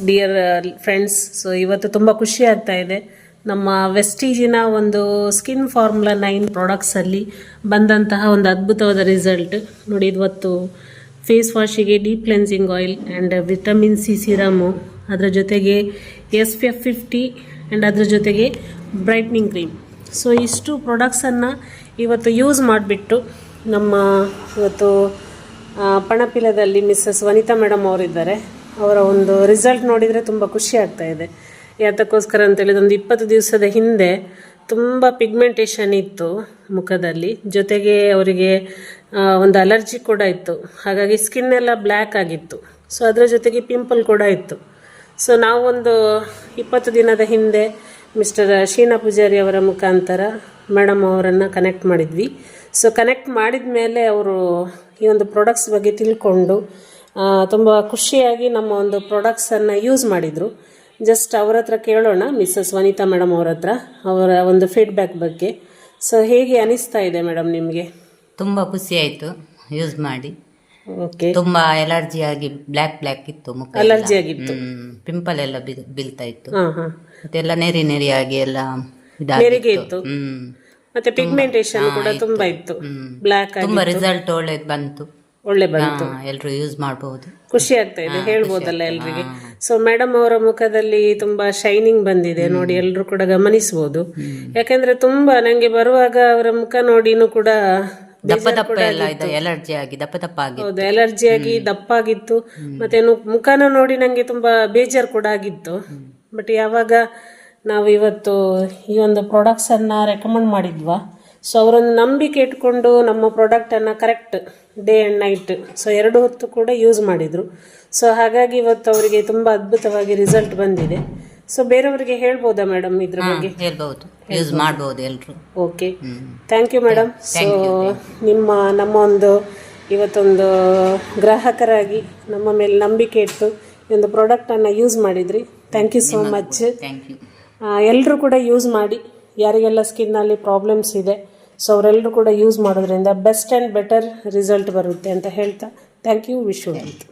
Dear friends, so ಇವತ್ತು ತುಂಬ ಖುಷಿ ಆಗ್ತಾ ಇದೆ. ನಮ್ಮ ವೆಸ್ಟೀಜಿನ ಒಂದು ಸ್ಕಿನ್ ಫಾರ್ಮುಲಾ 9 ಪ್ರಾಡಕ್ಟ್ಸಲ್ಲಿ ಬಂದಂತಹ ಒಂದು ಅದ್ಭುತವಾದ ರಿಸಲ್ಟ್ ನೋಡಿ. ಇವತ್ತು ಫೇಸ್ ವಾಶಿಗೆ deep cleansing oil and vitamin C serum, ಅದರ ಜೊತೆಗೆ SPF 50 ಆ್ಯಂಡ್ ಅದರ ಜೊತೆಗೆ ಬ್ರೈಟ್ನಿಂಗ್ ಕ್ರೀಮ್. ಸೊ ಇಷ್ಟು ಪ್ರಾಡಕ್ಟ್ಸನ್ನು ಇವತ್ತು ಯೂಸ್ ಮಾಡಿಬಿಟ್ಟು ನಮ್ಮ ಇವತ್ತು ಪಣಪಿಲದಲ್ಲಿ ಮಿಸ್ಸಸ್ ವನಿತಾ ಮೇಡಮ್ ಅವರಿದ್ದಾರೆ. ಅವರ ಒಂದು ರಿಸಲ್ಟ್ ನೋಡಿದರೆ ತುಂಬ ಖುಷಿ ಆಗ್ತಾ ಇದೆ. ಯಾತಕ್ಕೋಸ್ಕರ ಅಂತೇಳಿದ್ರೆ ಒಂದು 20 ದಿವಸದ ಹಿಂದೆ ತುಂಬ ಪಿಗ್ಮೆಂಟೇಷನ್ ಇತ್ತು ಮುಖದಲ್ಲಿ, ಜೊತೆಗೆ ಅವರಿಗೆ ಒಂದು ಅಲರ್ಜಿ ಕೂಡ ಇತ್ತು. ಹಾಗಾಗಿ ಸ್ಕಿನ್ ಎಲ್ಲ ಬ್ಲ್ಯಾಕ್ ಆಗಿತ್ತು. ಸೊ ಅದರ ಜೊತೆಗೆ ಪಿಂಪಲ್ ಕೂಡ ಇತ್ತು. ಸೊ ನಾವೊಂದು 20 ದಿನದ ಹಿಂದೆ ಮಿಸ್ಟರ್ ಶೀನಾ ಪೂಜಾರಿ ಅವರ ಮುಖಾಂತರ ಮೇಡಮ್ ಅವರನ್ನು ಕನೆಕ್ಟ್ ಮಾಡಿದ್ವಿ. ಸೊ ಕನೆಕ್ಟ್ ಮಾಡಿದ ಮೇಲೆ ಅವರು ಈ ಒಂದು ಪ್ರಾಡಕ್ಟ್ಸ್ ಬಗ್ಗೆ ತಿಳ್ಕೊಂಡು ತುಂಬ ಖುಷಿಯಾಗಿ ನಮ್ಮ ಒಂದು ಪ್ರಾಡಕ್ಟ್ಸನ್ನು ಯೂಸ್ ಮಾಡಿದರು. ಜಸ್ಟ್ ಅವ್ರ ಹತ್ರ ಕೇಳೋಣ, ಮಿಸ್ಸಸ್ ವನಿತಾ ಮೇಡಮ್ ಅವ್ರ ಹತ್ರ ಅವರ ಒಂದು ಫೀಡ್ಬ್ಯಾಕ್ ಬಗ್ಗೆ. ಸೊ ಹೇಗೆ ಅನಿಸ್ತಾ ಇದೆ ಮೇಡಮ್ ನಿಮಗೆ? ತುಂಬ ಖುಷಿ ಆಯಿತು ಯೂಸ್ ಮಾಡಿ. ಓಕೆ. ತುಂಬ ಎಲರ್ಜಿ ಆಗಿ ಬ್ಲ್ಯಾಕ್ ಇತ್ತು ಮುಖ, ಅಲರ್ಜಿ ಆಗಿತ್ತು, ಪಿಂಪಲ್ ಎಲ್ಲ ಬೀಳ್ತಾ ಇತ್ತು, ಹಾಂ ಹಾಂ, ಮತ್ತೆಲ್ಲ ನೆರಿ ಆಗಿ ಎಲ್ಲ ನೆರಿಗೆ ಇತ್ತು, ಮತ್ತೆ ಪಿಗ್ಮೆಂಟೇಷನ್ ಕೂಡ ತುಂಬಾ ಇತ್ತು, ಬ್ಲ್ಯಾಕ್ ಆಗಿ. ತುಂಬ ರಿಸಲ್ಟ್ ಒಳ್ಳೆ ಬಂತು, ಎಲ್ಲರೂ ಯೂಸ್ ಮಾಡಬಹುದು. ಖುಷಿ ಆಗ್ತಾ ಇದೆ, ಹೇಳ್ಬೋದಲ್ಲ ಎಲ್ರಿಗೆ. ಸೊ ಮೇಡಮ್ ಅವರ ಮುಖದಲ್ಲಿ ತುಂಬಾ ಶೈನಿಂಗ್ ಬಂದಿದೆ ನೋಡಿ, ಎಲ್ಲರೂ ಕೂಡ ಗಮನಿಸಬಹುದು. ಯಾಕಂದ್ರೆ ತುಂಬಾ ನಂಗೆ ಬರುವಾಗ ಅವರ ಮುಖ ನೋಡಿನೂ ಕೂಡ ಎಲರ್ಜಿ ಆಗಿ ದಪ್ಪ ಆಗಿ, ಹೌದು, ಎಲರ್ಜಿ ಆಗಿ ದಪ್ಪಾಗಿತ್ತು. ಮತ್ತೆ ಮುಖನ ನೋಡಿ ನಂಗೆ ತುಂಬಾ ಬೇಜಾರು ಕೂಡ ಆಗಿತ್ತು. ಬಟ್ ಯಾವಾಗ ನಾವು ಇವತ್ತು ಈ ಒಂದು ಪ್ರಾಡಕ್ಟ್ಸನ್ನು ರೆಕಮೆಂಡ್ ಮಾಡಿದ್ವಾ, ಸೊ ಅವರೊಂದು ನಂಬಿಕೆ ಇಟ್ಕೊಂಡು ನಮ್ಮ ಪ್ರಾಡಕ್ಟನ್ನು correct day and night, so 2 ಹೊತ್ತು ಕೂಡ ಯೂಸ್ ಮಾಡಿದರು. ಸೊ ಹಾಗಾಗಿ ಇವತ್ತು ಅವರಿಗೆ ತುಂಬ ಅದ್ಭುತವಾಗಿ ರಿಸಲ್ಟ್ ಬಂದಿದೆ. ಸೊ ಬೇರೆಯವರಿಗೆ ಹೇಳ್ಬೋದಾ ಮೇಡಮ್ ಇದ್ರ ಬಗ್ಗೆ? ಹೇಳ್ಬೋದು, ಯೂಸ್ ಮಾಡ್ಬೋದು ಎಲ್ಲರೂ. Okay, thank you madam. So ನಮ್ಮ ಒಂದು ಇವತ್ತೊಂದು ಗ್ರಾಹಕರಾಗಿ ನಮ್ಮ ಮೇಲೆ ನಂಬಿಕೆ ಇಟ್ಟು ಈ ಒಂದು ಪ್ರಾಡಕ್ಟನ್ನು ಯೂಸ್ ಮಾಡಿದ್ರಿ. Thank you so much. ಎಲ್ಲರೂ ಕೂಡ ಯೂಸ್ ಮಾಡಿ, ಯಾರಿಗೆಲ್ಲ ಸ್ಕಿನ್ನಲ್ಲಿ ಪ್ರಾಬ್ಲಮ್ಸ್ ಇದೆ, ಸೊ ಅವರೆಲ್ಲರೂ ಕೂಡ ಯೂಸ್ ಮಾಡೋದ್ರಿಂದ ಬೆಸ್ಟ್ ಆ್ಯಂಡ್ ಬೆಟರ್ ರಿಸಲ್ಟ್ ಬರುತ್ತೆ ಅಂತ ಹೇಳ್ತಾ thank you. Wish you health.